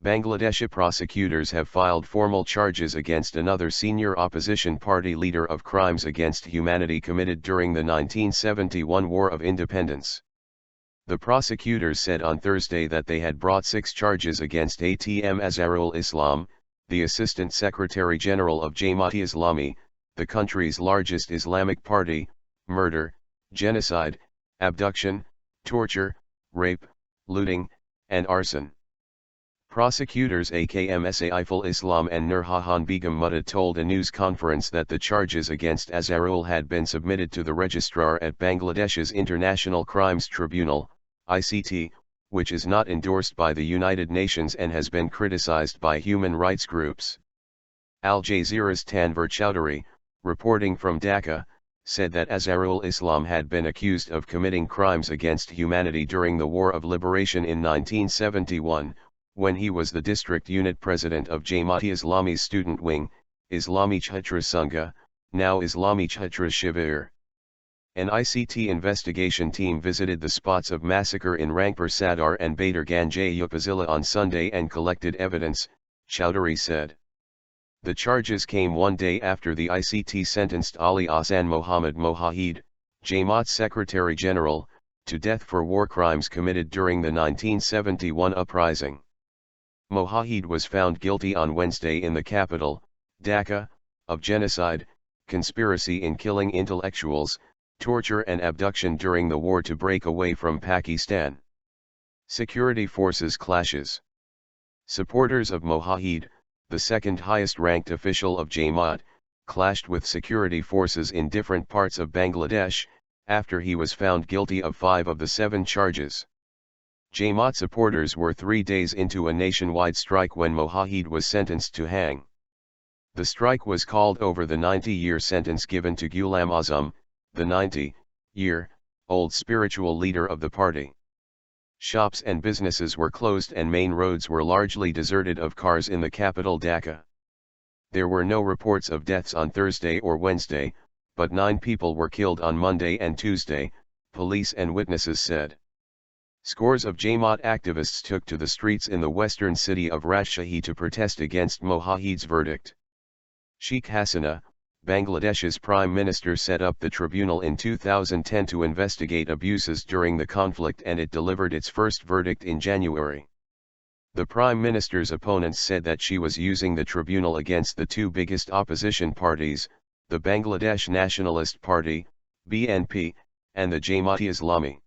Bangladeshi prosecutors have filed formal charges against another senior opposition party leader of crimes against humanity committed during the 1971 War of Independence. The prosecutors said on Thursday that they had brought 6 charges against ATM Azharul Islam, the Assistant Secretary General of Jamaat-e-Islami, the country's largest Islamic party, murder, genocide, abduction, torture, rape, looting, and arson. Prosecutors AKM Saiful Islam and Nurjahan Begum Mutad told a news conference that the charges against Azharul had been submitted to the registrar at Bangladesh's International Crimes Tribunal, ICT, which is not endorsed by the United Nations and has been criticized by human rights groups. Al Jazeera's Tanvir Chowdhury, reporting from Dhaka, said that Azharul Islam had been accused of committing crimes against humanity during the War of Liberation in 1971, when he was the district unit president of Jamaat-e-Islami's student wing, Islami Chhatra Sangha, now Islami Chhatra Shibir. An ICT investigation team visited the spots of massacre in Rangpur Sadar and Badarganj Upazila on Sunday and collected evidence, Chowdhury said. The charges came one day after the ICT sentenced Ali Ahsan Mohammad Mohahid, Jamaat's Secretary General, to death for war crimes committed during the 1971 uprising. Mohahid was found guilty on Wednesday in the capital, Dhaka, of genocide, conspiracy in killing intellectuals, torture and abduction during the war to break away from Pakistan. Security forces clashes. Supporters of Mohahid, the second highest ranked official of Jamaat, clashed with security forces in different parts of Bangladesh, after he was found guilty of 5 of the 7 charges. Jamaat supporters were 3 days into a nationwide strike when Mohahid was sentenced to hang. The strike was called over the 90-year sentence given to Ghulam Azam, the 90-year-old spiritual leader of the party. Shops and businesses were closed and main roads were largely deserted of cars in the capital Dhaka. There were no reports of deaths on Thursday or Wednesday, but 9 people were killed on Monday and Tuesday, police and witnesses said. Scores of Jamaat activists took to the streets in the western city of Rajshahi to protest against Mohahid's verdict. Sheikh Hasina, Bangladesh's prime minister, set up the tribunal in 2010 to investigate abuses during the conflict, and it delivered its first verdict in January. The prime minister's opponents said that she was using the tribunal against the 2 biggest opposition parties, the Bangladesh Nationalist Party, BNP, and the Jamaat-e-Islami.